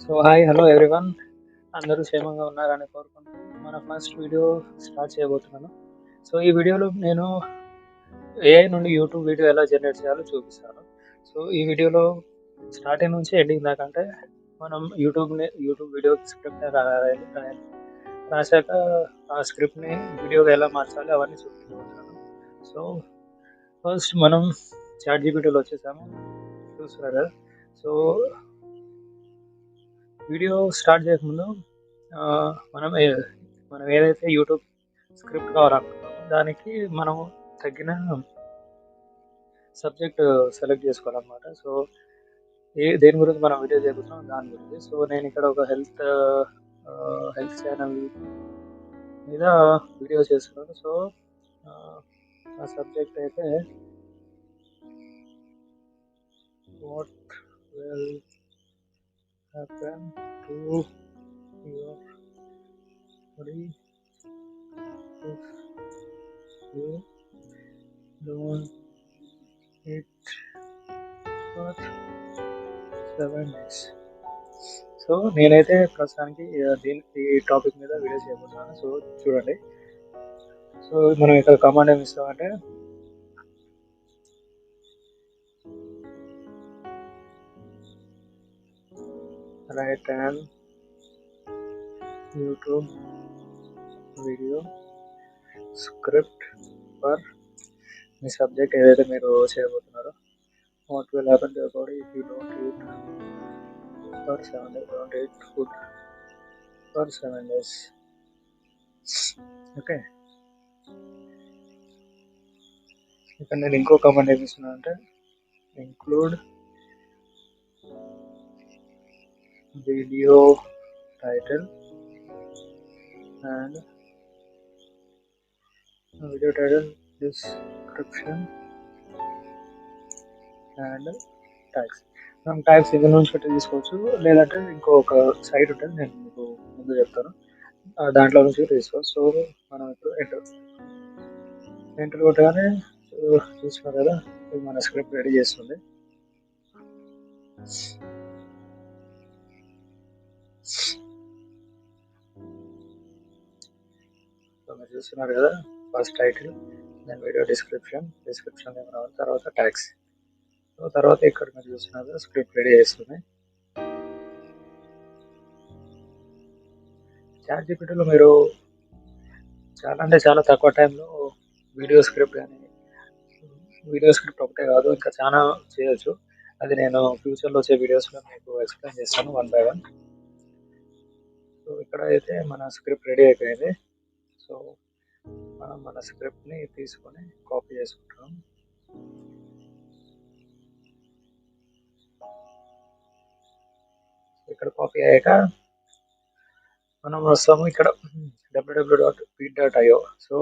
So hi hello everyone, అందరూ క్షేమంగా ఉన్నారని కోరుకుంటూ మన ఫస్ట్ వీడియో స్టార్ట్ చేయబోతున్నాను. సో ఈ వీడియోలో నేను ఏఐ నుండి యూట్యూబ్ వీడియో ఎలా జనరేట్ చేయాలో చూపిస్తాను. సో ఈ వీడియోలో స్టార్టింగ్ నుంచి ఎండింగ్ దాకా, అంటే మనం యూట్యూబ్ వీడియోకి స్క్రిప్ట్ రాయాలి, రాశాక ఆ స్క్రిప్ట్ని వీడియోగా ఎలా మార్చాలి అవన్నీ చూపించబోతున్నాను. సో ఫస్ట్ మనం చాట్ జీపీటీలో వచ్చేసాము, చూస్తున్నారు కదా. సో వీడియో స్టార్ట్ చేయకముందు ఆ, మనం మనం ఏదైతే యూట్యూబ్ స్క్రిప్ట్ కావాలనుకుంటామో దానికి మనం తగ్గిన సబ్జెక్ట్ సెలెక్ట్ చేసుకోవాలన్నమాట. సో దేని గురించి మనం వీడియో చేయబోతున్నాం దాని గురించి. సో నేను ఇక్కడ ఒక హెల్త్ ఛానల్ మీద వీడియో చేస్తున్నాను. సో ఆ సబ్జెక్ట్ అయితే what will happen to your body if you don't eat for 7 days. So నేనైతే ప్రస్తుతానికి ఈ టాపిక్ మీద వీడియో చేయబోతున్నాను. సో చూడండి. సో మనం ఇక్కడ కమాండ్ ఏమి ఇస్తామంటే right and YouTube video script for మీ సబ్జెక్ట్ ఏదైతే మీరు చేయబోతున్నారో. What will happen to your body if you don't eat for 7 days, don't eat food for 7 days. Okay, ఇక్కడ నేను ఇంకో కమాండ్ ఏమి ఇస్తున్నాను అంటే include video title and video title, description and tags. మనం ట్యాగ్స్ ఇందులో నుంచి పెట్టి తీసుకోవచ్చు, లేదంటే ఇంకొక సైట్ ఉంటుంది, నేను మీకు ముందు చెప్తాను, దాంట్లో నుంచి తీసుకోవచ్చు. సో మనం ఇప్పుడు ఎంటర్ కొట్టగానే చూస్తున్నారు కదా, ఇది మన స్క్రిప్ట్ రెడీ చేస్తుంది. మీరు చూస్తున్నారు కదా, first title, then video description ఏమి రావాలి, తర్వాత ట్యాగ్స్. సో తర్వాత ఇక్కడ మీరు చూస్తున్నారు కదా, స్క్రిప్ట్ రెడీ చేస్తుంది. చాట్ జీపీటీలో మీరు చాలా తక్కువ టైంలో వీడియో స్క్రిప్ట్ ఒకటే కాదు, ఇంకా చాలా చేయొచ్చు. అది నేను ఫ్యూచర్లో వచ్చే వీడియోస్లో మీకు ఎక్స్ప్లెయిన్ చేస్తాను వన్ బై వన్. సో ఇక్కడ అయితే మన స్క్రిప్ట్ రెడీ అయిపోయింది. సో మనం మన స్క్రిప్ట్ని తీసుకొని కాపీ చేసుకుంటాం. ఇక్కడ కాపీ అయ్యాక మనం వస్తాము ఇక్కడ www.feed.io. సో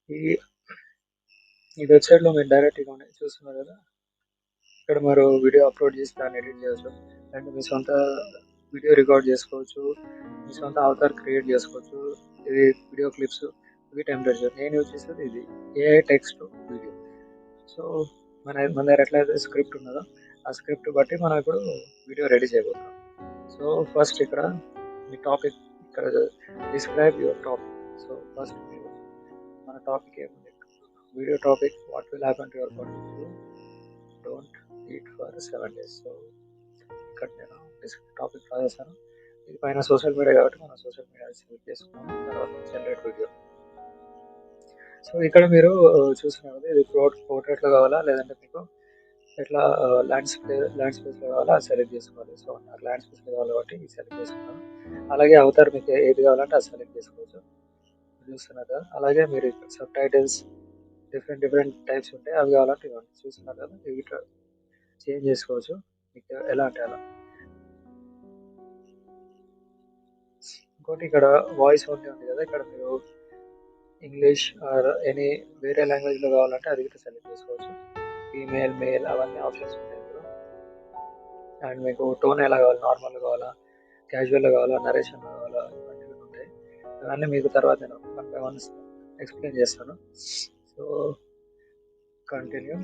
ఈ వెబ్సైట్లో మీరు డైరెక్ట్గా చూస్తున్నారు కదా, ఇక్కడ మీరు వీడియో అప్లోడ్ చేసి దాన్ని ఎడిట్ చేయవచ్చు, అండ్ మీ సొంత వీడియో రికార్డ్ చేసుకోవచ్చు, మీ సొంత అవతార్ క్రియేట్ చేసుకోవచ్చు. ఇది వీడియో క్లిప్స్, ఇవి టెంప్లెట్స్. నేను యూజ్ చేసేది ఇది ఏఐ టెక్స్ట్ వీడియో. సో మన దగ్గర ఎట్లయితే స్క్రిప్ట్ ఉన్నదో ఆ స్క్రిప్ట్ బట్టి మనం ఇప్పుడు వీడియో రెడీ చేయబోతున్నాం. సో ఫస్ట్ ఇక్కడ మీ టాపిక్, ఇక్కడ describe your topic. So first మన టాపిక్ ఏముంది, video topic, what will happen to your body if you don't eat for 7 days. So ఇక్కడ నేను టాపిక్ రాసేసాను. ఇది పైన సోషల్ మీడియా కాబట్టి మనం సోషల్ మీడియా సెలెక్ట్ చేసుకున్నాము. తర్వాత జనరేట్ వీడియో. సో ఇక్కడ మీరు చూస్తున్నారు కదా, ఇది పోర్ట్రేట్లో కావాలా లేదంటే మీకు ఎట్లా ల్యాండ్స్కేప్లో కావాలా అది సెలెక్ట్ చేసుకోవాలి. సో నాకు ల్యాండ్స్కేప్లో కావాలి కాబట్టి ఇది సెలెక్ట్ చేసుకున్నాను. అలాగే అవతార్ మీకు ఏది కావాలంటే అది సెలెక్ట్ చేసుకోవచ్చు, చూస్తున్నారు కదా. అలాగే మీరు సబ్ టైటిల్స్ డిఫరెంట్ టైప్స్ ఉంటాయి, అవి కావాలంటే ఇవ్వండి, చూస్తున్నారు కదా. ఇవి చేంజ్ చేసుకోవచ్చు మీకు ఎలా అంటే అలా. ఇంకోటి ఇక్కడ వాయిస్ ఓన్లీ ఉంది కదా, ఇక్కడ మీరు ఇంగ్లీష్ ఆర్ ఎనీ వేరే లాంగ్వేజ్లో కావాలంటే అది కూడా సెలెక్ట్ చేసుకోవచ్చు. ఫీమేల్ మేల్ అవన్నీ ఆప్షన్స్ ఉంటాయి ఇందులో. అండ్ మీకు టోన్ ఎలా కావాలి, నార్మల్ కావాలా, క్యాజువల్గా కావాలా, నరేషన్ కావాలా, ఇవన్నీ ఉంటాయి. అవన్నీ మీకు తర్వాత నేను వన్ బై వన్ ఎక్స్ప్లెయిన్ చేస్తాను. So continue.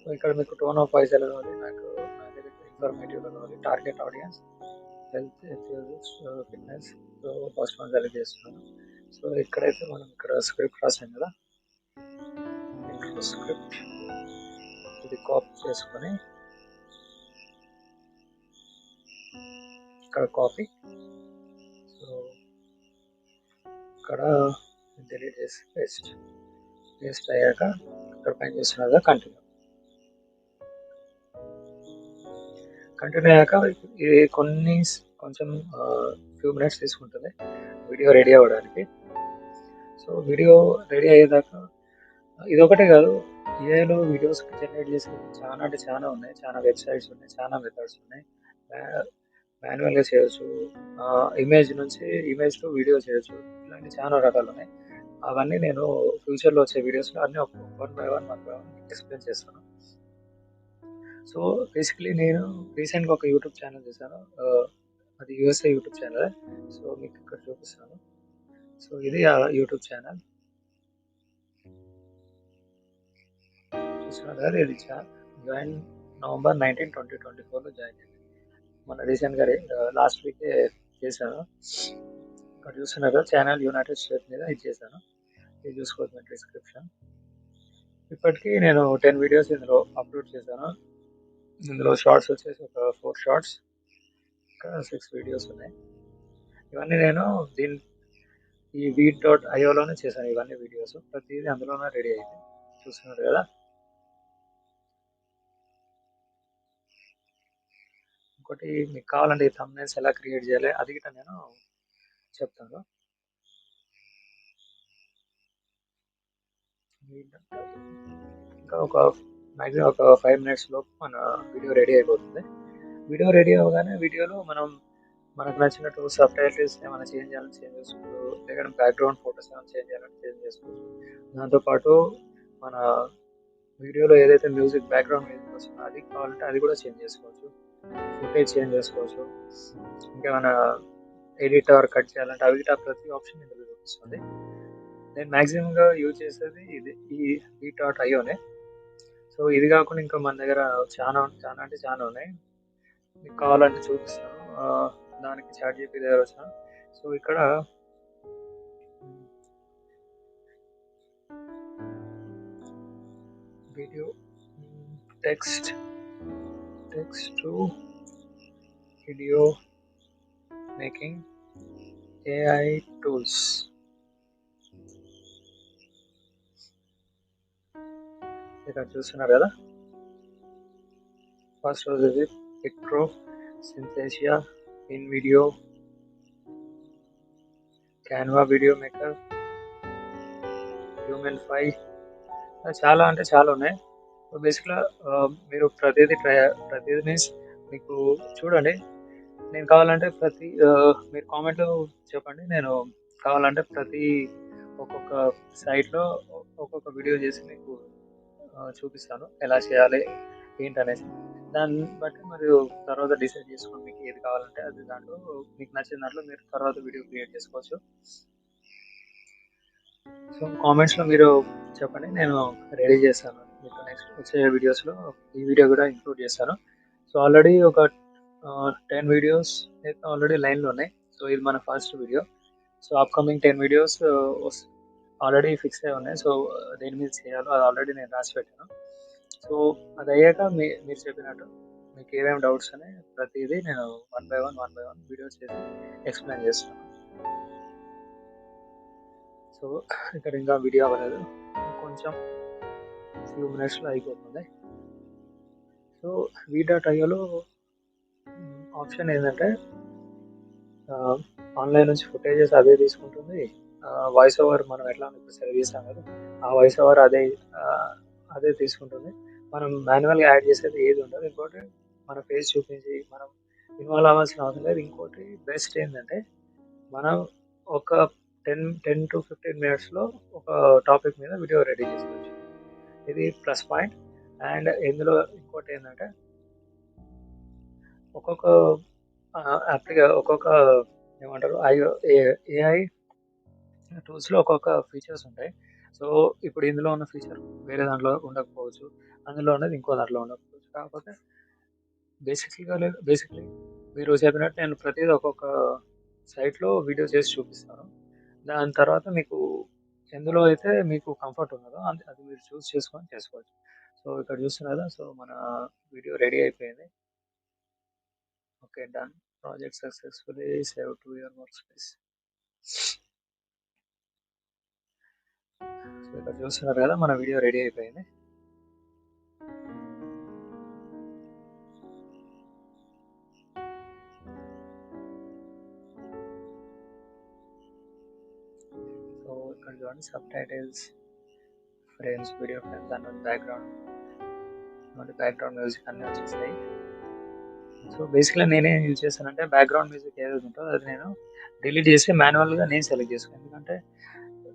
సో ఇక్కడ మీకు టోన్ ఆఫ్ వాయిస్ ఎలా కావాలి, నాకు ఇన్ఫర్మేటివ్గా కావాలి, target audience health, fitness. So first one select చేస్తున్నాను. సో ఇక్కడైతే మనం ఇక్కడ స్క్రిప్ట్ రాసాం కదా, ఇంట్రో స్క్రిప్ట్ ఇది కాపీ చేసుకొని ఇక్కడ కాపీ. సో ఇక్కడ డిలీట్ చేసి పేస్ట్ అయ్యాక ఇక్కడ పైన చేస్తున్నదా కంటిన్యూ అయ్యాక ఇది కొంచెం ఫ్యూ మినిట్స్ తీసుకుంటుంది వీడియో రెడీ అవ్వడానికి. సో వీడియో రెడీ అయ్యేదాకా ఇది ఒకటే కాదు, ఏఐలో వీడియోస్ జనరేట్ చేసి చాలా ఉన్నాయి, చాలా వెబ్సైట్స్ ఉన్నాయి, చాలా మెథడ్స్ ఉన్నాయి. మాన్యువల్గా చేయొచ్చు, ఇమేజ్ టు వీడియో చేయొచ్చు, ఇలాంటి చాలా రకాలు ఉన్నాయి. అవన్నీ నేను ఫ్యూచర్లో వచ్చే వీడియోస్లో అన్నీ వన్ బై వన్ ఎక్స్ప్లెయిన్ చేస్తాను. సో బేసిక్లీ నేను రీసెంట్గా ఒక యూట్యూబ్ ఛానల్ చేశాను, అది యూఎస్ఏ యూట్యూబ్ ఛానల్. సో మీకు ఇక్కడ చూపిస్తాను. సో ఇది ఆ యూట్యూబ్ ఛానల్ చూస్తున్నారు కదా, ఇది జాయిన్ November 19, 2024లో జాయిన్ అయ్యింది. మన రీసెంట్గా లాస్ట్ వీకే చేశాను. ఇక్కడ చూస్తున్నారు కదా, ఛానల్ యునైటెడ్ స్టేట్స్ మీద ఇది చేశాను. ఇది చూసుకోవచ్చు మీ డిస్క్రిప్షన్. ఇప్పటికీ నేను 10 వీడియోస్ ఇందులో అప్లోడ్ చేశాను. ఇందులో షార్ట్స్ వచ్చేసి ఒక 4 షార్ట్స్, ఇంకా 6 వీడియోస్ ఉన్నాయి. ఇవన్నీ నేను ఈ Veed.ioలోనే చేశాను. ఇవన్నీ వీడియోస్ ప్రతిదీ అందులోనే రెడీ అయింది, చూస్తున్నారు కదా. ఇంకోటి మీకు కావాలంటే ఈ థంబ్నైల్స్ ఎలా క్రియేట్ చేయాలి అది గిట్ట నేను చెప్తాను. ఇంకా మ్యాక్సిమం ఒక 5 minutes లోపు మన వీడియో రెడీ అయిపోతుంది. వీడియో రెడీ అవ్వగానే వీడియోలో మనకు నచ్చినట్టు సబ్ టైటిల్స్ ఏమైనా చేంజ్ చేయాలని చేంజ్ చేసుకోవచ్చు, లేదంటే బ్యాక్గ్రౌండ్ ఫొటోస్ ఏమైనా చేంజ్ చేయాలని చేంజ్ చేసుకోవచ్చు. దాంతోపాటు మన వీడియోలో ఏదైతే మ్యూజిక్ బ్యాక్గ్రౌండ్ మ్యూజిక్ వస్తుందో అది కావాలంటే అది కూడా చేంజ్ చేసుకోవచ్చు, ఫుటేజ్ చేంజ్ చేసుకోవచ్చు. ఇంకేమైనా ఎడిటర్ కట్ చేయాలంటే అవి ప్రతి ఆప్షన్ ఇందులో చూపిస్తుంది. నేను మ్యాక్సిమంగా యూజ్ చేసేది ఈ Veed.ioనే. సో ఇది కాకుండా ఇంకా మన దగ్గర చాలా ఉన్నాయి, మీకు కావాలంటే చూపిస్తాను. దానికి ChatGPT దగ్గర వచ్చాను. సో ఇక్కడ video text to video making AI tools. ఇక్కడ చూస్తున్నారు కదా, ఫస్ట్ రోజు ఇది పిక్ట్రో, సింథేసియా, InVideo, Canva video maker, Lumenfy, చాలా ఉన్నాయి. బేసిక్గా మీరు ప్రతిదీ మీన్స్ మీకు చూడండి. నేను కావాలంటే మీరు కామెంట్లో చెప్పండి, నేను కావాలంటే ఒక్కొక్క సైట్లో ఒక్కొక్క వీడియో చేసి మీకు చూపిస్తాను ఎలా చేయాలి ఏంటనేసి. దాన్ని బట్టి మరియు తర్వాత డిసైడ్ చేసుకోండి మీకు ఏది కావాలంటే అది. దాంట్లో మీకు నచ్చిన దాంట్లో మీరు తర్వాత వీడియో క్రియేట్ చేసుకోవచ్చు. సో కామెంట్స్లో మీరు చెప్పండి, నేను రెడీ చేస్తాను. మీకు నెక్స్ట్ వచ్చే వీడియోస్లో ఈ వీడియో కూడా ఇంక్లూడ్ చేస్తాను. సో ఆల్రెడీ ఒక 10 వీడియోస్ అయితే ఆల్రెడీ లైన్లో ఉన్నాయి. సో ఇది మన first video. So upcoming 10 videos already fix అయి ఉన్నాయి. సో దేని మీద చేయాలో అది ఆల్రెడీ నేను రాసి పెట్టాను. సో అది అయ్యాక మీరు చెప్పినట్టు మీకు ఏమేమి డౌట్స్ అని ప్రతిదీ నేను వన్ బై వన్ వీడియోస్ చేసి ఎక్స్ప్లెయిన్ చేస్తాను. సో ఇక్కడ ఇంకా వీడియో అవ్వలేదు, కొంచెం ఫ్యూ మినిట్స్లో అయిపోతుంది. సో Veed.ioలో ఆప్షన్ ఏంటంటే ఆన్లైన్ నుంచి ఫుటేజెస్ అదే తీసుకుంటుంది, వాయిస్ ఓవర్ మనం ఎట్లా ఇప్పుడు సెలెక్ట్ చేసాం కదా ఆ వాయిస్ ఓవర్ అదే తీసుకుంటుంది. మనం మాన్యువల్గా యాడ్ చేసేది ఏది ఉండదు. ఇంకోటి మన ఫేస్ చూపించి మనం ఇన్వాల్వ్ అవ్వాల్సిన అవసరం లేదు. ఇంకోటి బెస్ట్ ఏంటంటే మనం ఒక 10 to 15 minutesలో ఒక టాపిక్ మీద వీడియో రెడీ చేసుకోవచ్చు. ఇది ప్లస్ పాయింట్. అండ్ ఇందులో ఇంకోటి ఏంటంటే ఒక్కొక్క ఏమంటారు AI టూల్స్లో ఒక్కొక్క ఫీచర్స్ ఉంటాయి. సో ఇప్పుడు ఇందులో ఉన్న ఫీచర్ వేరే దాంట్లో ఉండకపోవచ్చు, అందులో ఉన్నది ఇంకో దాంట్లో ఉండకపోవచ్చు. కాకపోతే బేసిక్లీ మీరు చెప్పినట్టు నేను ప్రతిదీ ఒక్కొక్క సైట్‌లో వీడియో చేసి చూపిస్తాను. దాని తర్వాత మీకు ఎందులో అయితే మీకు కంఫర్ట్ ఉన్నదో అది మీరు చూస్ చేసుకొని చేసుకోవచ్చు. సో ఇక్కడ చూస్తున్నారు కదా! సో మన వీడియో రెడీ అయిపోయింది. Okay, done. Project successfully save to your work space. So ఇక్కడ చూస్తున్నారు కదా! మన వీడియో రెడీ అయిపోయింది. సో ఇక్కడ చూడండి, సబ్‌టైటిల్స్, ఫ్రేమ్స్, వీడియో ఫ్రేమ్స్, దాని నుంచి బ్యాక్‌గ్రౌండ్ మ్యూజిక్ అన్నీ వచ్చేసాయి. సో బేసిక్‌గా నేనేం యూజ్ చేశానంటే బ్యాక్‌గ్రౌండ్ మ్యూజిక్ ఏదైతే ఉంటదో అది నేను డిలీట్ చేసి మాన్యువల్‌గా నేను సెలెక్ట్ చేసుకున్నాను. ఎందుకంటే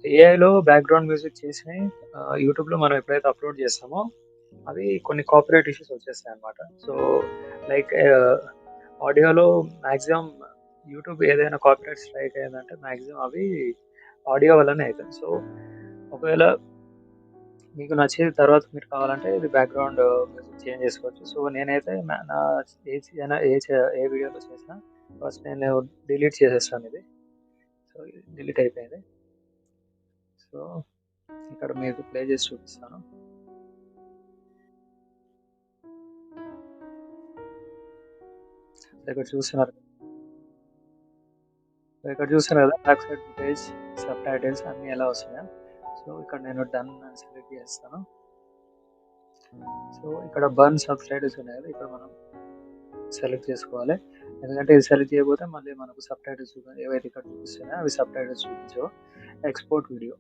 ఏఐలో బ్యాక్‌గ్రౌండ్ మ్యూజిక్ చేసినయి యూట్యూబ్‌లో మనం ఎప్పుడైతే అప్‌లోడ్ చేస్తామో అవి కొన్ని కాపీరైట్ ఇష్యూస్ వచ్చేస్తాయన్నమాట. సో లైక్ ఆడియోలో మాక్సిమం యూట్యూబ్ ఏదైనా కాపీరైట్ స్ట్రైక్ అయిందంటే మాక్సిమం అవి ఆడియో వల్లనే అయితాయి. సో ఒకవేళ మీకు నచ్చేది తర్వాత మీరు కావాలంటే ఇది బ్యాక్‌గ్రౌండ్ మ్యూజిక్ చేంజ్ చేసుకోవచ్చు. సో నేనైతే నా ఏ వీడియోలో చేసినా ఫస్ట్ నేను డిలీట్ చేసేస్తాను ఇది. సో డిలీట్ అయిపోయింది. సో ఇక్కడ మీకు ప్లే చేసి చూపిస్తాను. ఇక్కడ చూస్తున్నారు కదా! బ్యాక్ సైడ్ ఫుటేజ్, సబ్‌టైటిల్స్ అన్నీ ఎలా వస్తున్నాయో. సో ఇక్కడ నేను డన్ అని సెలెక్ట్ చేస్తాను. సో ఇక్కడ బర్న్ సబ్‌టైటిల్స్ ఉన్నాయి కదా! ఇక్కడ మనం సెలెక్ట్ చేసుకోవాలి. ఎందుకంటే ఇది సెలెక్ట్ చేయకపోతే మళ్ళీ మనకు సబ్‌టైటిల్స్ ఏవైతే ఇక్కడ చూపిస్తున్నాయో అవి సబ్‌టైటిల్స్ చూపించవు. Export video.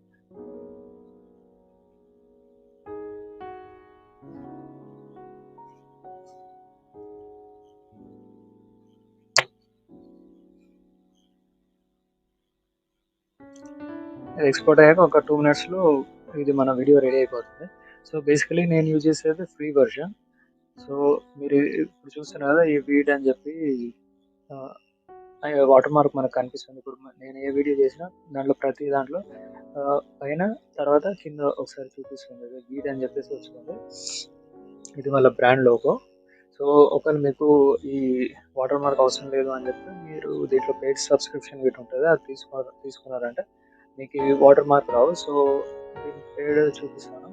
ఎక్స్‌పోర్ట్ అయ్యాక ఒక 2 మినిట్స్‌లో ఇది మన వీడియో రెడీ అయిపోతుంది. సో బేసికల్లీ నేను యూజ్ చేసేది ఫ్రీ వెర్షన్. సో మీరు ఇప్పుడు చూస్తున్నారు కదా! ఈ వీడ్ అని చెప్పి వాటర్ మార్క్ మనకు కనిపిస్తుంది. ఇప్పుడు నేను ఏ వీడియో చేసినా దాంట్లో ప్రతి దాంట్లో పైన తర్వాత కింద ఒకసారి చూపిస్తుంది. వీడ్ అని చెప్పేసి వస్తుంది. ఇది వాళ్ళ బ్రాండ్ లోగో. సో ఒకవేళ మీకు ఈ వాటర్ మార్క్ అవసరం లేదు అని చెప్తే మీరు దీంట్లో పెయిడ్ సబ్స్క్రిప్షన్ గిట్ల ఉంటుంది. అది తీసుకున్నారంటే మీకు ఈ వాటర్ మార్క్ రావు. సో దీనికి పెయిడ్ చూపిస్తాను.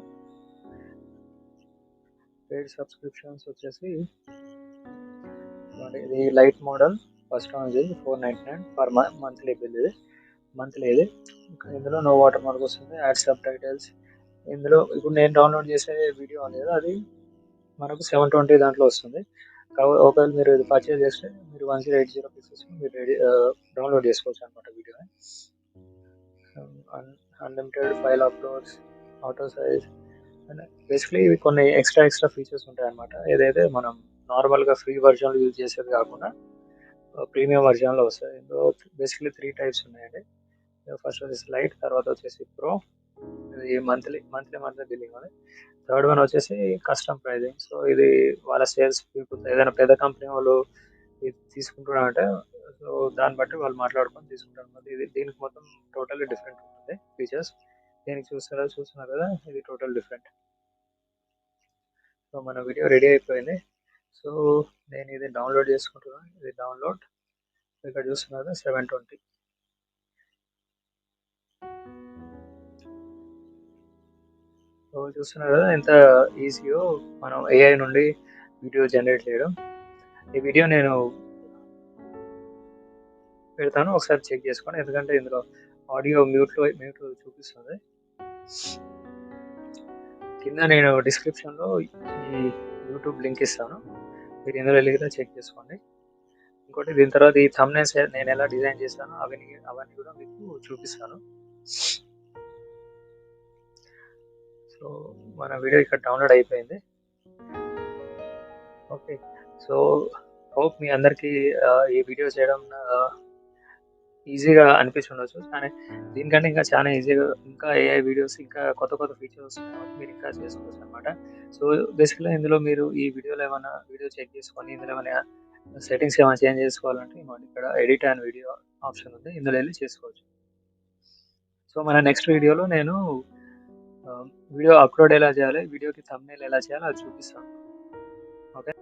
పెయిడ్ సబ్స్క్రిప్షన్స్ వచ్చేసి ఇది లైట్ మోడల్ ఫస్ట్ వన్ వచ్చేసి 499 పర్ మంత్లీ బిల్. ఇది ఇందులో నో వాటర్ మార్క్ వస్తుంది. యాడ్ సబ్‌టైటిల్స్ ఇందులో ఇప్పుడు నేను డౌన్లోడ్ చేసే వీడియో అనేది అది మనకు 720 దాంట్లో వస్తుంది. ఒకవేళ మీరు ఇది పర్చేజ్ చేస్తే మీరు 1080 పిక్సెల్స్ మీరు డౌన్లోడ్ చేసుకోవచ్చు అనమాట వీడియోని. Unlimited file uploads, auto size and basically ఇవి కొన్ని ఎక్స్ట్రా ఫీచర్స్ ఉంటాయన్నమాట. ఏదైతే మనం నార్మల్గా ఫ్రీ వర్జన్లో యూజ్ చేసేది కాకుండా ప్రీమియం వర్జన్లో వస్తాయి. ఇందులో బేసిక్లీ 3 టైప్స్ ఉన్నాయండి. ఫస్ట్ వచ్చేసి లైట్, తర్వాత వచ్చేసి ప్రో, ఇది మంత్లీ బిల్లింగ్ ఉంది. థర్డ్ వన్ వచ్చేసి కస్టమ్ ప్రైజింగ్. సో ఇది వాళ్ళ సేల్స్ పీపుల్ ఏదైనా పెద్ద కంపెనీ వాళ్ళు ఇది తీసుకుంటున్నారంటే సో దాన్ని బట్టి వాళ్ళు మాట్లాడుకొని తీసుకుంటారు అనమాట. దీనికి మొత్తం టోటల్లీ డిఫరెంట్ ఉంటుంది ఫీచర్స్. దీనికి చూస్తున్నారు కదా, ఇది టోటల్ డిఫరెంట్. సో మన వీడియో రెడీ అయిపోయింది. సో నేను ఇది డౌన్లోడ్ చేసుకుంటున్నాను. ఇది డౌన్లోడ్ ఇక్కడ చూస్తున్నారు 720. సో చూస్తున్నారు కదా ఎంత ఈజీయో మనం ఏఐ నుండి వీడియో జనరేట్ చేయడం. ఈ వీడియో నేను పెడతాను, ఒకసారి చెక్ చేసుకోండి. ఎందుకంటే ఇందులో ఆడియో మ్యూట్ చూపిస్తుంది. కింద నేను డిస్క్రిప్షన్లో ఈ యూట్యూబ్ లింక్ ఇస్తాను, మీరు ఇందులో వెళ్ళి చెక్ చేసుకోండి. ఇంకోటి దీని తర్వాత ఈ థంబ్నెయిల్స్ నేను ఎలా డిజైన్ చేస్తానో అవన్నీ కూడా మీకు చూపిస్తాను. సో మన వీడియో ఇక్కడ డౌన్లోడ్ అయిపోయింది. ఓకే, సో హోప్ మీ అందరికీ ఈ వీడియో చేయడం ఈజీగా అనిపించుండొచ్చు. కానీ దీనికంటే ఇంకా చాలా ఈజీగా ఇంకా ఏఐ వీడియోస్ ఇంకా కొత్త ఫీచర్స్ వస్తున్నాయి కాబట్టి మీరు ఇంకా చేసుకోవచ్చు అనమాట. సో బేసిక్గా ఇందులో మీరు ఈ వీడియోలో ఏమైనా వీడియో చెక్ చేసుకొని ఇందులో ఏమైనా సెట్టింగ్స్ ఏమైనా చేంజ్ చేసుకోవాలంటే ఇక్కడ ఎడిట్ అండ్ వీడియో ఆప్షన్ ఉంది, ఇందులో వెళ్ళి చేసుకోవచ్చు. సో మన నెక్స్ట్ వీడియోలో నేను వీడియో అప్లోడ్ ఎలా చేయాలి, వీడియోకి థంబ్నెయిల్ ఎలా చేయాలో అది చూపిస్తాను. ఓకే.